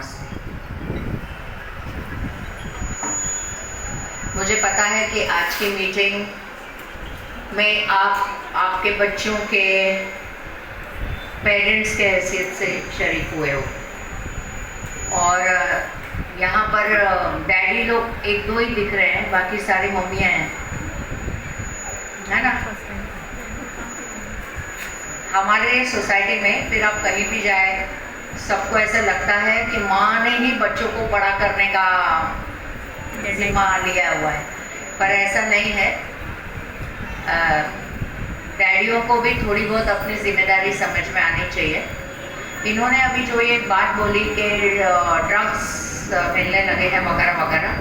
नमस्ते। मुझे पता है कि आज की मीटिंग में आप आपके बच्चों के पेरेंट्स के हैसियत से शरीक हुए हो और यहाँ पर डैडी लोग एक दो ही दिख रहे हैं, बाकी सारी मम्मियाँ हैं, है ना। हमारे सोसाइटी में फिर आप कहीं भी जाए सबको ऐसा लगता है कि माँ ने ही बच्चों को बड़ा करने का जिम्मा लिया हुआ है, पर ऐसा नहीं है। डैडियों को भी थोड़ी बहुत अपनी जिम्मेदारी समझ में आनी चाहिए। इन्होंने अभी जो ये बात बोली कि ड्रग्स मिलने लगे हैं वगैरह वगैरह,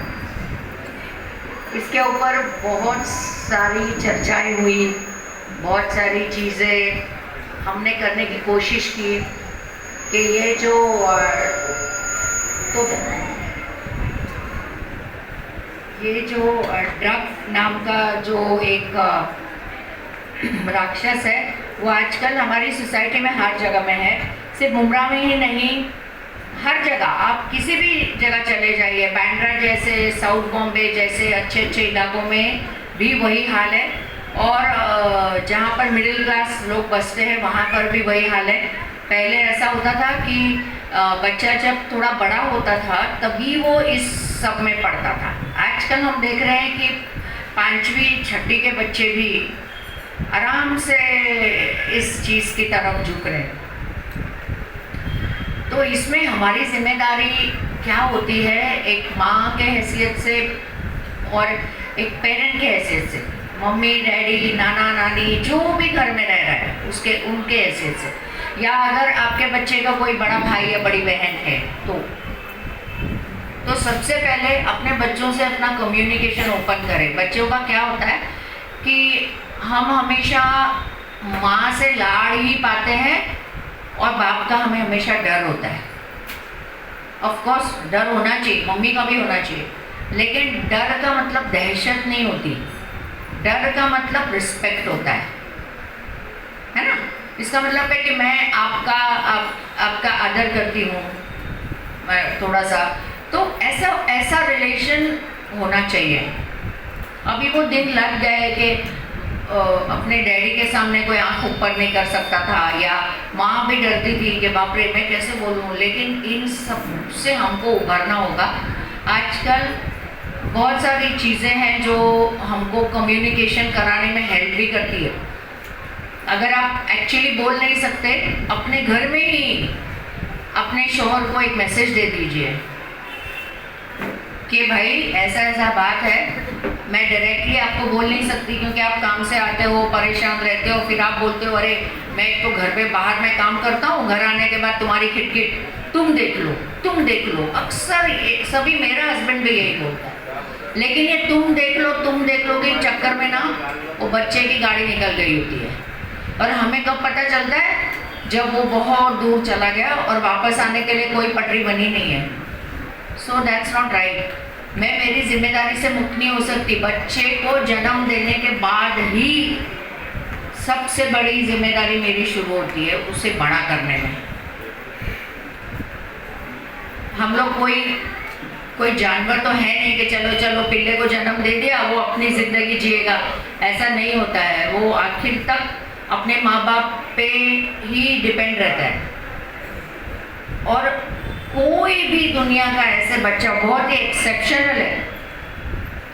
इसके ऊपर बहुत सारी चर्चाएं हुई, बहुत सारी चीज़ें हमने करने की कोशिश की कि ये जो ड्रग नाम का जो एक राक्षस है वो आजकल हमारी सोसाइटी में हर जगह में है। सिर्फ मुंब्रा में ही नहीं, हर जगह आप किसी भी जगह चले जाइए, बांद्रा जैसे, साउथ बॉम्बे जैसे अच्छे अच्छे इलाकों में भी वही हाल है। और जहाँ पर मिडिल क्लास लोग बसते हैं वहाँ पर भी वही हाल है। पहले ऐसा होता था कि बच्चा जब थोड़ा बड़ा होता था तभी वो इस सब में पढ़ता था। आजकल हम देख रहे हैं कि 5वीं 6ठी के बच्चे भी आराम से इस चीज़ की तरफ झुक रहे हैं। तो इसमें हमारी जिम्मेदारी क्या होती है, एक माँ के हैसियत से और एक पेरेंट के हैसियत से, मम्मी डैडी नाना नानी जो भी घर में रह रहा है उनके हैसियत से, या अगर आपके बच्चे का कोई बड़ा भाई या बड़ी बहन है तो सबसे पहले अपने बच्चों से अपना कम्युनिकेशन ओपन करें। बच्चों का क्या होता है कि हम हमेशा माँ से लाड़ ही पाते हैं और बाप का हमें हमेशा डर होता है। ऑफ कोर्स डर होना चाहिए, मम्मी का भी होना चाहिए, लेकिन डर का मतलब दहशत नहीं होती। डर का मतलब रिस्पेक्ट होता है ना। इसका मतलब है कि मैं आपका आदर करती हूँ, मैं थोड़ा सा, तो ऐसा रिलेशन होना चाहिए। अभी वो दिन लग गए कि अपने डैडी के सामने कोई आंख ऊपर नहीं कर सकता था, या माँ भी डरती थी कि बाप रे मैं कैसे बोलूँ। लेकिन इन सब से हमको उभरना होगा। आजकल बहुत सारी चीज़ें हैं जो हमको कम्युनिकेशन कराने में हेल्प भी करती है। अगर आप एक्चुअली बोल नहीं सकते, अपने घर में ही अपने शौहर को एक मैसेज दे दीजिए कि भाई ऐसा ऐसा बात है, मैं डायरेक्टली आपको बोल नहीं सकती क्योंकि आप काम से आते हो, परेशान रहते हो, फिर आप बोलते हो अरे मैं तो घर पे बाहर में काम करता हूँ, घर आने के बाद तुम्हारी खिटखिट तुम देख लो। अक्सर सभी, मेरा हस्बैंड भी यही बोलता है। लेकिन ये तुम देख लो के चक्कर में ना वो बच्चे की गाड़ी निकल गई होती है, और हमें कब पता चलता है, जब वो बहुत दूर चला गया और वापस आने के लिए कोई पटरी बनी नहीं है। So that's not right. मैं मेरी जिम्मेदारी से मुक्त नहीं हो सकती। बच्चे को जन्म देने के बाद ही सबसे बड़ी जिम्मेदारी मेरी शुरू होती है उसे बड़ा करने में। हम लोग कोई जानवर तो है नहीं कि चलो पिल्ले को जन्म दे दिया वो अपनी जिंदगी जिएगा, ऐसा नहीं होता है। वो आखिर तक अपने माँ बाप पे ही डिपेंड रहता है। और कोई भी दुनिया का ऐसे बच्चा बहुत ही एक्सेप्शनल है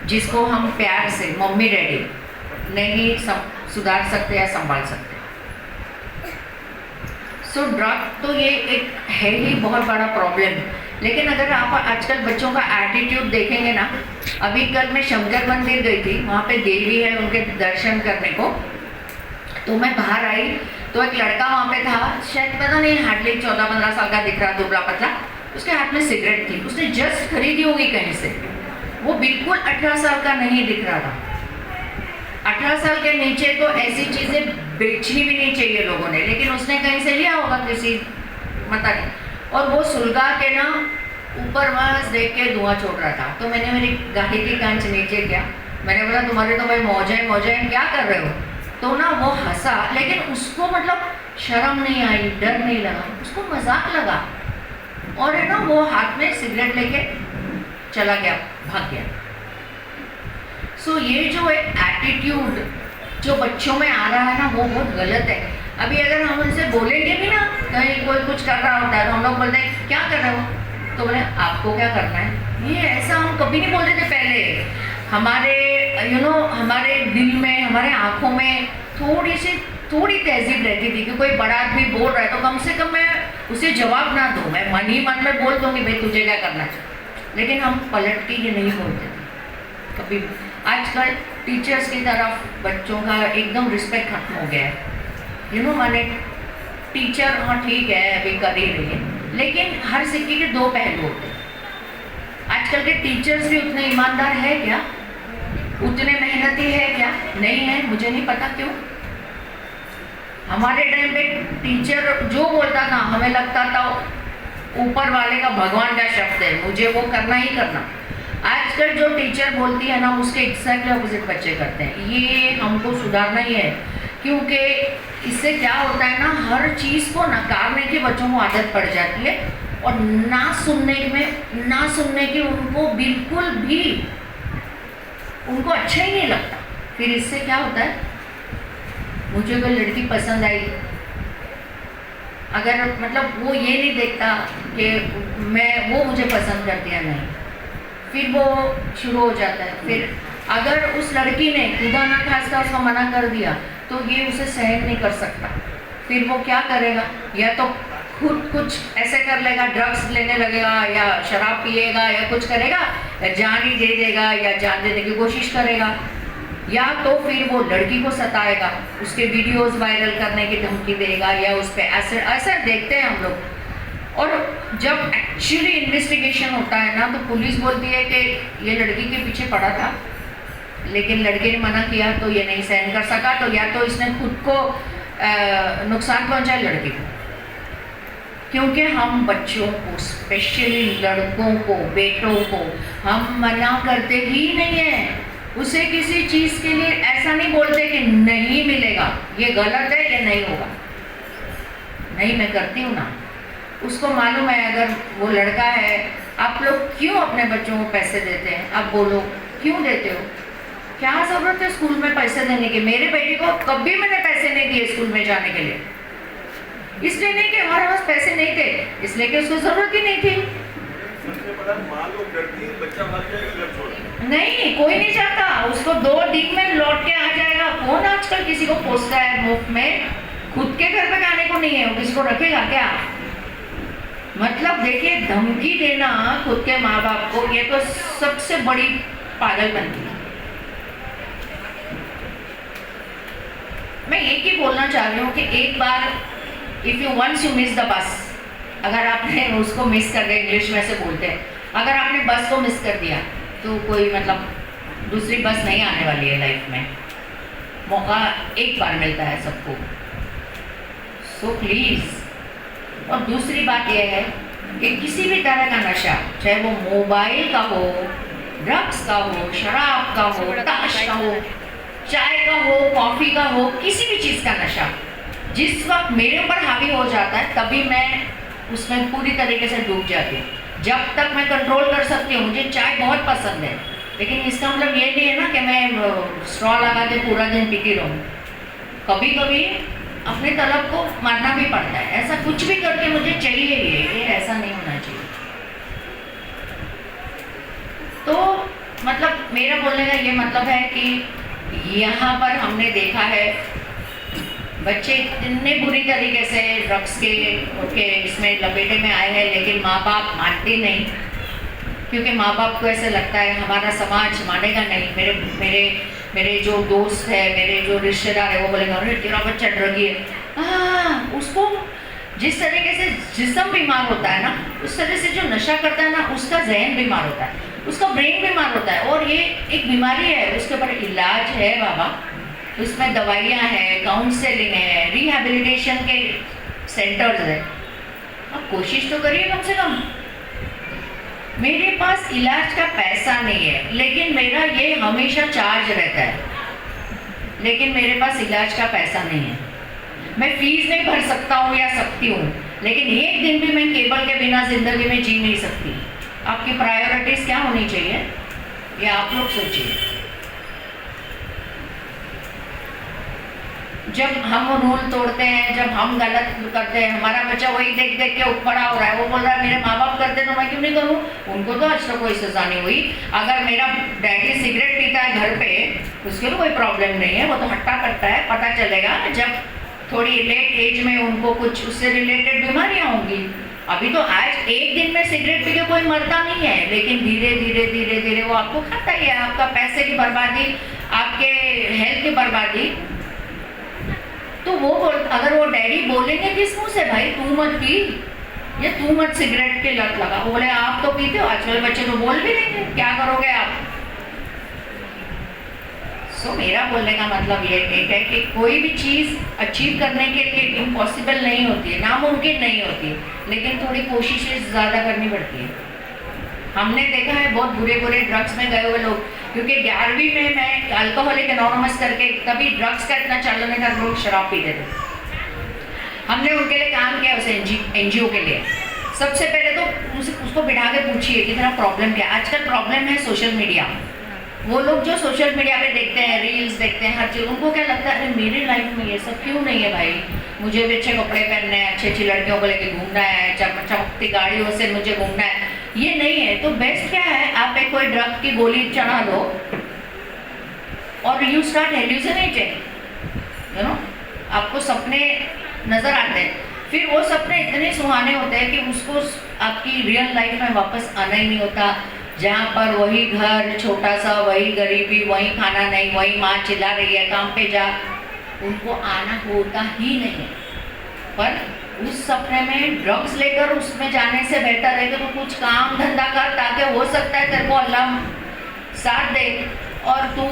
जिसको हम प्यार से मम्मी डैडी नहीं सुधार सकते या संभाल सकते। सो ड्रग तो ये एक है ही बहुत बड़ा प्रॉब्लम। लेकिन अगर आप आजकल बच्चों का एटीट्यूड देखेंगे ना, अभी कल मैं शंकर मंदिर गई थी, वहाँ पे देवी है, उनके दर्शन करने को, तो मैं बाहर आई तो एक लड़का वहाँ पे था, शायद पता नहीं हार्डली 14-15 साल का दिख रहा, दुबला पतला, उसके हाथ में सिगरेट थी, उसने जस्ट खरीदी होगी कहीं से। वो बिल्कुल 18 साल का नहीं दिख रहा था। 18 साल के नीचे तो ऐसी चीज़ें बेचनी भी नहीं चाहिए लोगों ने, लेकिन उसने कहीं से लिया होगा किसी, पता नहीं, और वो सुलगा के ना ऊपर बस देख के धुआं छोड़ रहा था। तो मैंने मेरी गाड़ी की कांच नीचे किया, मैंने बोला तुम्हारे तो भाई मौजे हैं, क्या कर रहे हो? तो ना वो हंसा, लेकिन उसको मतलब शर्म नहीं आई, डर नहीं लगा, उसको मजाक लगा। और है ना वो हाथ में सिगरेट लेके चला गया, भाग गया। सो ये जो एक एटीट्यूड जो बच्चों में आ रहा है ना, वो बहुत गलत है। अभी अगर हम उनसे बोलेंगे भी ना, कहीं कोई कुछ कर रहा होता है तो हम लोग बोलते हैं क्या कर रहे हो, तो बोले आपको क्या करना है। ये ऐसा हम कभी नहीं बोलते थे पहले। हमारे हमारे दिल में, हमारे आँखों में थोड़ी तहजीब रहती थी कि कोई बड़ा आदमी बोल रहा है तो कम से कम मैं उसे जवाब ना दूँ, मैं मन ही मन में बोल दूँगी भाई तुझे क्या करना है। लेकिन हम पलट के ये नहीं बोलते थे कभी। आजकल टीचर्स की तरफ बच्चों का एकदम रिस्पेक्ट खत्म हो गया है। माने टीचर हाँ ठीक है अभी कर ही रही है, लेकिन हर सिक्के के दो पहलू होते हैं। आजकल के टीचर्स भी उतने ईमानदार है क्या, उतने मेहनती है क्या? नहीं है, मुझे नहीं पता क्यों। हमारे टाइम पे टीचर जो बोलता था हमें लगता था ऊपर वाले का, भगवान का शब्द है, मुझे वो करना ही करना। आजकल जो टीचर बोलती है ना उसके एग्जैक्टली ऑपोजिट बच्चे करते हैं। ये हमको सुधारना ही है, क्योंकि इससे क्या होता है ना, हर चीज़ को नकारने की बच्चों को आदत पड़ जाती है और ना सुनने की उनको बिल्कुल भी उनको अच्छा ही नहीं लगता। फिर इससे क्या होता है, मुझे कोई लड़की पसंद आई, अगर मतलब वो ये नहीं देखता कि वो मुझे पसंद करती है, नहीं, फिर वो शुरू हो जाता है। फिर अगर उस लड़की ने खुदा ना खास्ता उसको मना कर दिया तो ये उसे सहन नहीं कर सकता। फिर वो क्या करेगा, या तो खुद कुछ ऐसे कर लेगा, ड्रग्स लेने लगेगा या शराब पिएगा या कुछ करेगा, या जान ही दे देगा या जान देने की कोशिश करेगा, या तो फिर वो लड़की को सताएगा, उसके वीडियोस वायरल करने की धमकी देगा या उस पर ऐसा देखते हैं हम लोग। और जब एक्चुअली इन्वेस्टिगेशन होता है ना, तो पुलिस बोलती है कि ये लड़की के पीछे पड़ा था, लेकिन लड़के ने मना किया तो ये नहीं सहन कर सका, तो या तो इसने खुद को नुकसान पहुंचाया लड़की को। क्योंकि हम बच्चों को, स्पेशली लड़कों को, बेटों को हम मना करते ही नहीं है। उसे किसी चीज़ के लिए ऐसा नहीं बोलते कि नहीं मिलेगा, ये गलत है, ये नहीं होगा। नहीं, मैं करती हूँ ना। उसको मालूम है अगर वो लड़का है, आप लोग क्यों अपने बच्चों को पैसे देते हैं? आप बोलो क्यों देते हो? क्या ज़रूरत है स्कूल में पैसे देने की? मेरे बेटे को कभी मैंने पैसे नहीं दिए स्कूल में जाने के लिए। इसलिए नहीं कि हमारे पास पैसे नहीं थे, इसलिए कि उसको ज़रूरत ही नहीं थी। नहीं, कोई नहीं चाहता, उसको 2 दिन में लौट के आ जाएगा। कौन आजकल किसी को पोसता है मुफ्त में? खुद के घर पे जाने को नहीं है, वो किसी को रखेगा क्या? मतलब देखिए, धमकी देना खुद के माँ बाप को, ये तो सबसे बड़ी पागलपंती है। मैं एक ही बोलना चाह रही हूँ कि एक बार if you once you miss the bus, अगर आपने उसको मिस कर दिया, इंग्लिश में से बोलते हैं, अगर आपने बस को मिस कर दिया तो कोई मतलब दूसरी बस नहीं आने वाली है लाइफ में। मौका एक बार मिलता है सबको, सो प्लीज़। और दूसरी बात यह है कि किसी भी तरह का नशा, चाहे वो मोबाइल का हो, ड्रग्स का हो, शराब का हो, ताश का हो, चाय का हो, कॉफ़ी का हो, किसी भी चीज़ का नशा जिस वक्त मेरे ऊपर हावी हो जाता है, तभी मैं उसमें पूरी तरीके से डूब जाती हूँ। जब तक मैं कंट्रोल कर सकती हूँ, मुझे चाय बहुत पसंद है, लेकिन इसका मतलब ये नहीं है ना कि मैं स्ट्रॉ लगा के पूरा दिन पीती रहूँ। कभी कभी अपने तलब को मारना भी पड़ता है, ऐसा कुछ भी करके मुझे चाहिए ये ऐसा नहीं होना चाहिए। तो मतलब मेरा बोलने का ये मतलब है कि यहाँ पर हमने देखा है बच्चे इतने बुरी तरीके से ड्रग्स के इसमें लपेटे में आए हैं, लेकिन माँ बाप मानते नहीं, क्योंकि माँ बाप को ऐसे लगता है हमारा समाज मानेगा नहीं। मेरे जो दोस्त है, मेरे जो रिश्तेदार है, वो बोलेंगे अरे तेरा बच्चा ड्रगी है। हाँ, उसको जिस तरीके से जिस्म बीमार होता है ना, उस तरह से जो नशा करता है ना, उसका जहन बीमार होता है, उसका ब्रेन बीमार होता है। और ये एक बीमारी है, उसके ऊपर इलाज है बाबा, उसमें दवाइयाँ हैं, काउंसलिंग है, रिहैबिलिटेशन के सेंटर्स है। आप कोशिश तो करिए कम से कम। मेरे पास इलाज का पैसा नहीं है, लेकिन मेरा ये हमेशा चार्ज रहता है, लेकिन मेरे पास इलाज का पैसा नहीं है। मैं फीस नहीं भर सकता हूँ या सकती हूँ, लेकिन एक दिन भी मैं केबल के बिना ज़िंदगी में जी नहीं सकती। आपकी प्रायोरिटीज़ क्या होनी चाहिए ये आप लोग सोचिए। जब हम रूल तोड़ते हैं, जब हम गलत करते हैं, हमारा बच्चा वही देख देख के उपड़ा हो रहा है, वो बोल रहा है मेरे माँ बाप करते तो मैं क्यों नहीं करूँ। उनको तो आज तक कोई सजा नहीं हुई। अगर मेरा डैडी सिगरेट पीता है घर पे, उसके लिए कोई प्रॉब्लम नहीं है, वो तो हट्टा कट्टा है। पता चलेगा जब थोड़ी लेट एज में उनको कुछ उससे रिलेटेड बीमारियाँ होंगी। अभी तो आज एक दिन में सिगरेट पी के कोई मरता नहीं है, लेकिन धीरे धीरे धीरे धीरे वो आपको खाता ही है। आपका पैसे की बर्बादी, आपके हेल्थ की बर्बादी। तो वो अगर वो डैडी बोलेंगे किस मुँह से भाई तू मत पी या तू मत सिगरेट के लत लगा, वो बोले आप तो पीते हो। आजकल बच्चे तो बोल भी देंगे, क्या करोगे आप। सो मेरा बोलने का मतलब ये है कि कोई भी चीज़ अचीव करने के लिए इम्पॉसिबल नहीं होती है, नामुमकिन नहीं होती है, लेकिन थोड़ी कोशिशें ज़्यादा करनी पड़ती है। हमने देखा है बहुत बुरे बुरे ड्रग्स में गए हुए लोग, क्योंकि 11वीं में मैं अल्कोहलिक एनोनिमस करके, तभी ड्रग्स का इतना चलन था, लोग शराब पीते थे। हमने उनके लिए काम किया, उसे NGO के लिए। सबसे पहले तो उसको बिठा के पूछिए कि तेरा प्रॉब्लम क्या है। आजकल प्रॉब्लम है सोशल मीडिया। वो लोग जो सोशल मीडिया पे देखते हैं, रील्स देखते हैं, हर चीज़, उनको क्या लगता है अरे मेरी लाइफ में ये सब क्यों नहीं है भाई, मुझे भी अच्छे कपड़े पहनने हैं, अच्छी अच्छी लड़कियों को लेके घूमना है, चमकती गाड़ियों से मुझे घूमना है। ये नहीं है तो बेस्ट क्या है, आप एक कोई ड्रग की गोली चढ़ा दो और you start hallucinating, you know, आपको सपने नज़र आते हैं। फिर वो सपने इतने सुहाने होते हैं कि उसको आपकी रियल लाइफ में वापस आना ही नहीं होता, जहाँ पर वही घर छोटा सा, वही गरीबी, वही खाना नहीं, वही माँ चिल्ला रही है काम पे जा, उनको आना होता ही नहीं। पर उस सपने में ड्रग्स लेकर उसमें जाने से बेहतर है कि तू कुछ काम धंधा कर, ताकि हो सकता है तेरे को अल्लाह साथ दे और तू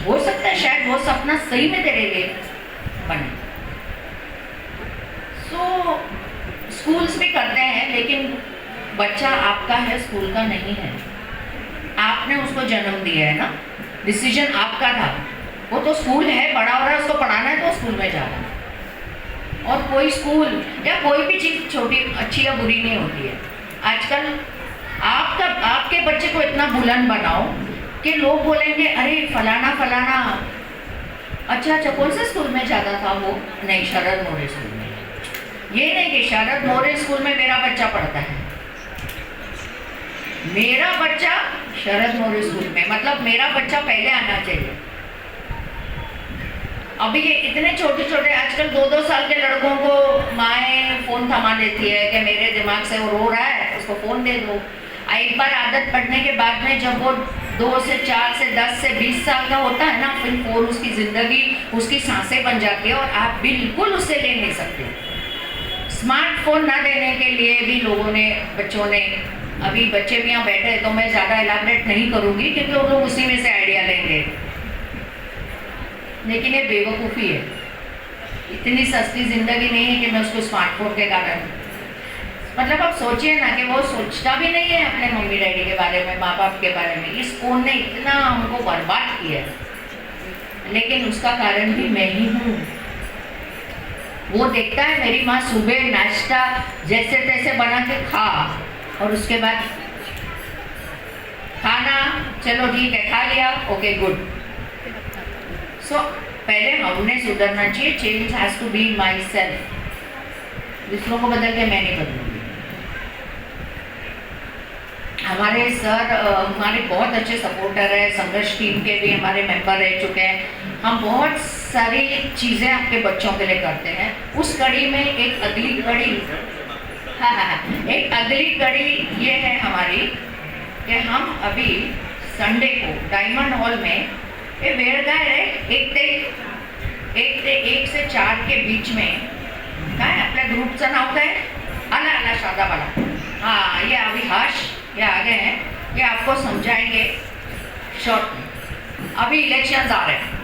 हो सकता है शायद वो सपना सही में तेरे लिए बने। सो स्कूल्स भी करते हैं, लेकिन बच्चा आपका है, स्कूल का नहीं है। आपने उसको जन्म दिया है ना, डिसीजन आपका था। वो तो स्कूल है, बड़ा हो रहा है, उसको पढ़ाना है तो स्कूल में जाना है। और कोई स्कूल या कोई भी चीज़ छोटी अच्छी या बुरी नहीं होती है। आजकल आपके बच्चे को इतना बुलंद बनाओ कि लोग बोलेंगे अरे फलाना फलाना, अच्छा कौन से स्कूल में जाता था वो, नहीं शरद मौर्य स्कूल में। ये नहीं कि शरद मौर्य स्कूल में मेरा बच्चा पढ़ता है, मेरा बच्चा शरद मौर्य स्कूल में, मतलब मेरा बच्चा पहले आना चाहिए। अभी ये इतने छोटे छोटे आजकल 2-2 साल के लड़कों को माएँ फ़ोन थमा देती है कि मेरे दिमाग से वो रो रहा है, उसको फ़ोन दे दो। एक बार आदत पड़ने के बाद में जब वो 2 से 4 से 10 से 20 साल का होता है ना, फिर फ़ोन उसकी ज़िंदगी, उसकी सांसें बन जाती है और आप बिल्कुल उससे ले नहीं सकते। स्मार्टफोन ना देने के लिए भी लोगों ने, बच्चों ने, अभी बच्चे भी यहाँ बैठे हैं तो मैं ज़्यादा एलाबरेट नहीं करूँगी क्योंकि वो लोग उसी में से आइडिया लेंगे, लेकिन ये बेवकूफ़ी है। इतनी सस्ती ज़िंदगी नहीं है कि मैं उसको स्मार्टफोन के कारण, मतलब आप सोचिए ना कि वो सोचता भी नहीं है अपने मम्मी डैडी के बारे में, माँ बाप के बारे में। इस फ़ोन ने इतना हमको बर्बाद किया है, लेकिन उसका कारण भी मैं ही हूँ। वो देखता है मेरी माँ सुबह नाश्ता जैसे तैसे बना के खा, और उसके बाद खाना चलो ठीक है खा लिया, ओके गुड। सो पहले हमने सुधरना चाहिए। Change has to be my self. दूसरों को बदल के मैं नहीं बदलूंगी। हमारे सर हमारे बहुत अच्छे सपोर्टर है, संघर्ष टीम के भी हमारे मेंबर रह चुके हैं। हम बहुत सारी चीज़ें आपके बच्चों के लिए करते हैं। उस कड़ी में एक अगली कड़ी, एक अगली कड़ी ये है हमारी कि हम अभी संडे को डायमंड हॉल में ये वेळ काय रे 1 से 4 के बीच में काय आपल्या ग्रुपचं नाव काय, आला शादा वाला, हाँ ये अविहाश ये आ गए हैं, ये आपको समझाएंगे शॉर्ट में। अभी इलेक्शन आ रहे हैं,